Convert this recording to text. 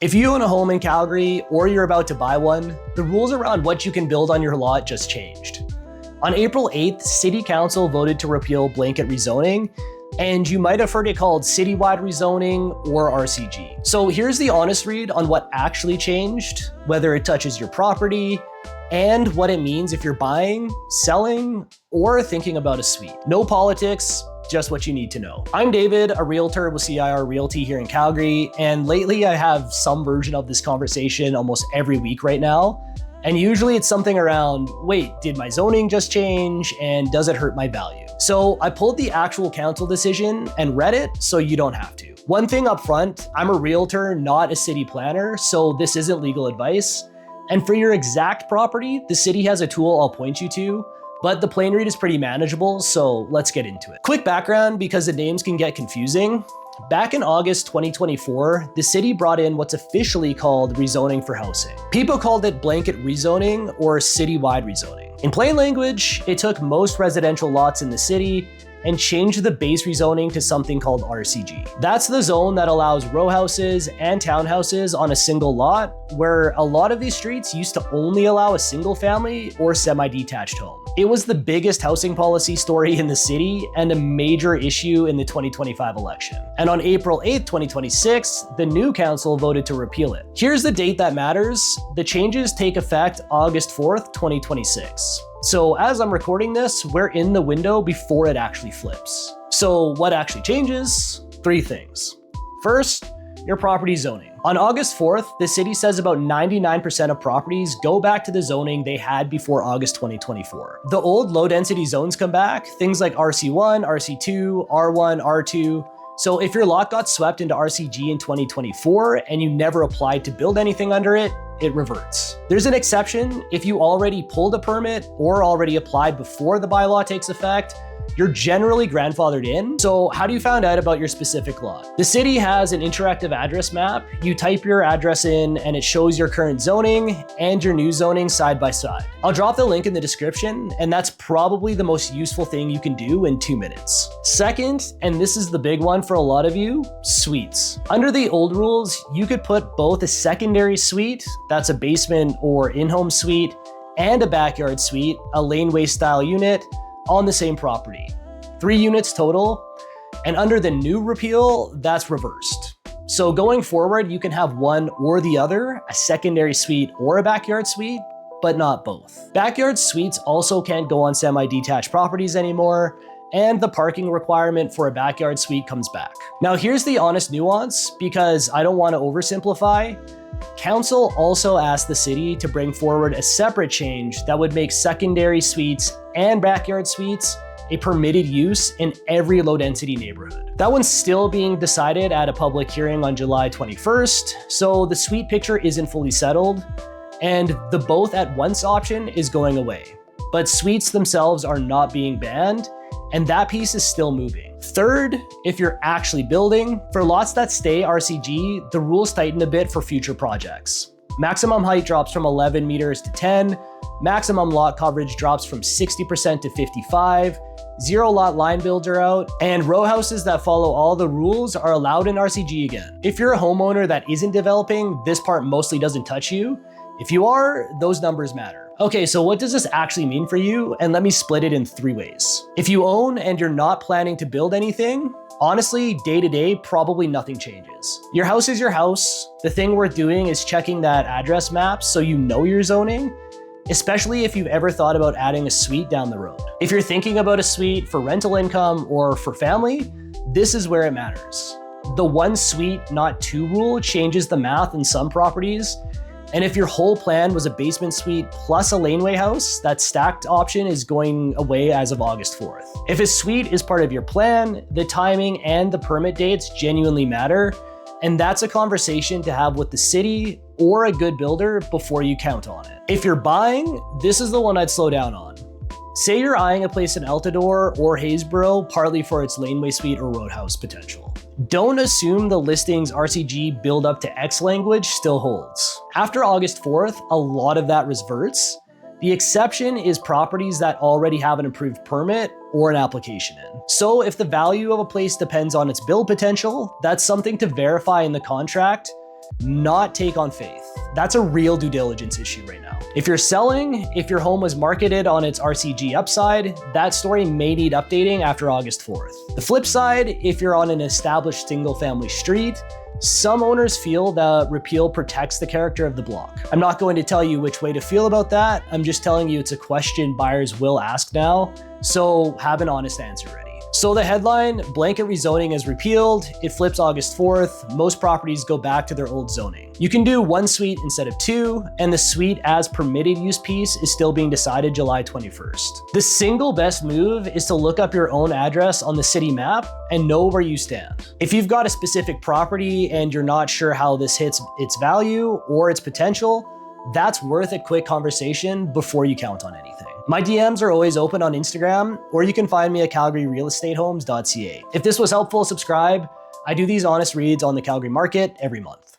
If you own a home in Calgary or you're about to buy one, the rules around what you can build on your lot just changed. On April 8th, City Council voted to repeal blanket rezoning, and you might have heard it called citywide rezoning or RCG. So here's the honest read on what actually changed, whether it touches your property, and what it means if you're buying, selling, or thinking about a suite. No politics, just what you need to know. I'm David, a realtor with CIR Realty here in Calgary, and lately I have some version of this conversation almost every week right now. And usually it's something around, wait, did my zoning just change and does it hurt my value? So I pulled the actual council decision and read it so you don't have to. One thing up front, I'm a realtor, not a city planner, so this isn't legal advice. And for your exact property, the city has a tool I'll point you to, but the plain read is pretty manageable, so let's get into it. Quick background, because the names can get confusing. Back in August 2024, the city brought in what's officially called rezoning for housing. People called it blanket rezoning or citywide rezoning. In plain language, it took most residential lots in the city and changed the base rezoning to something called RCG. That's the zone that allows row houses and townhouses on a single lot, where a lot of these streets used to only allow a single family or semi-detached home. It was the biggest housing policy story in the city and a major issue in the 2025 election. And on April 8th, 2026, the new council voted to repeal it. Here's the date that matters. The changes take effect August 4th, 2026. So as I'm recording this, we're in the window before it actually flips. So what actually changes? Three things. First, your property zoning. On August 4th, the city says about 99% of properties go back to the zoning they had before August 2024. The old low density zones come back, things like RC1, RC2, R1, R2. So if your lot got swept into RCG in 2024 and you never applied to build anything under it, it reverts. There's an exception. If you already pulled a permit or already applied before the bylaw takes effect, you're generally grandfathered in. So how do you find out about your specific lot? The city has an interactive address map. You type your address in and it shows your current zoning and your new zoning side by side. I'll drop the link in the description, and that's probably the most useful thing you can do in 2 minutes. Second, and this is the big one for a lot of you, suites. Under the old rules, you could put both a secondary suite, that's a basement or in-home suite, and a backyard suite, a laneway style unit, on the same property. 3 units total, and under the new repeal, that's reversed. So going forward, you can have one or the other, a secondary suite or a backyard suite, but not both. Backyard suites also can't go on semi-detached properties anymore, and the parking requirement for a backyard suite comes back. Now here's the honest nuance, because I don't want to oversimplify. Council also asked the city to bring forward a separate change that would make secondary suites and backyard suites a permitted use in every low-density neighborhood. That one's still being decided at a public hearing on July 21st, so the suite picture isn't fully settled, and the both at once option is going away. But suites themselves are not being banned, and that piece is still moving. Third, if you're actually building, for lots that stay RCG, the rules tighten a bit for future projects. Maximum height drops from 11 meters to 10, maximum lot coverage drops from 60% to 55%, 0 lot line builds are out, and row houses that follow all the rules are allowed in RCG again. If you're a homeowner that isn't developing, this part mostly doesn't touch you. If you are, those numbers matter. Okay, so what does this actually mean for you? And let me split it in 3 ways. If you own and you're not planning to build anything, honestly, day to day, probably nothing changes. Your house is your house. The thing worth doing is checking that address map so you know your zoning, especially if you've ever thought about adding a suite down the road. If you're thinking about a suite for rental income or for family, this is where it matters. The 1 suite, not 2 rule changes the math in some properties. And if your whole plan was a basement suite plus a laneway house, that stacked option is going away as of August 4th. If a suite is part of your plan, the timing and the permit dates genuinely matter, and that's a conversation to have with the city or a good builder before you count on it. If you're buying, this is the one I'd slow down on. Say you're eyeing a place in Altadore or Haysboro, partly for its laneway suite or roadhouse potential. Don't assume the listing's RCG build up to X language still holds. After August 4th, a lot of that reverts. The exception is properties that already have an approved permit or an application in. So if the value of a place depends on its build potential, that's something to verify in the contract. not take on faith. That's a real due diligence issue right now. If you're selling, if your home was marketed on its RCG upside, that story may need updating after August 4th. The flip side, if you're on an established single family street, some owners feel that repeal protects the character of the block. I'm not going to tell you which way to feel about that. I'm just telling you it's a question buyers will ask now, so have an honest answer ready. So the headline, blanket rezoning is repealed. It flips August 4th. Most properties go back to their old zoning. You can do 1 suite instead of 2, and the suite as permitted use piece is still being decided July 21st. The single best move is to look up your own address on the city map and know where you stand. If you've got a specific property and you're not sure how this hits its value or its potential, that's worth a quick conversation before you count on anything. My DMs are always open on Instagram, or you can find me at calgaryrealestatehomes.ca. If this was helpful, subscribe. I do these honest reads on the Calgary market every month.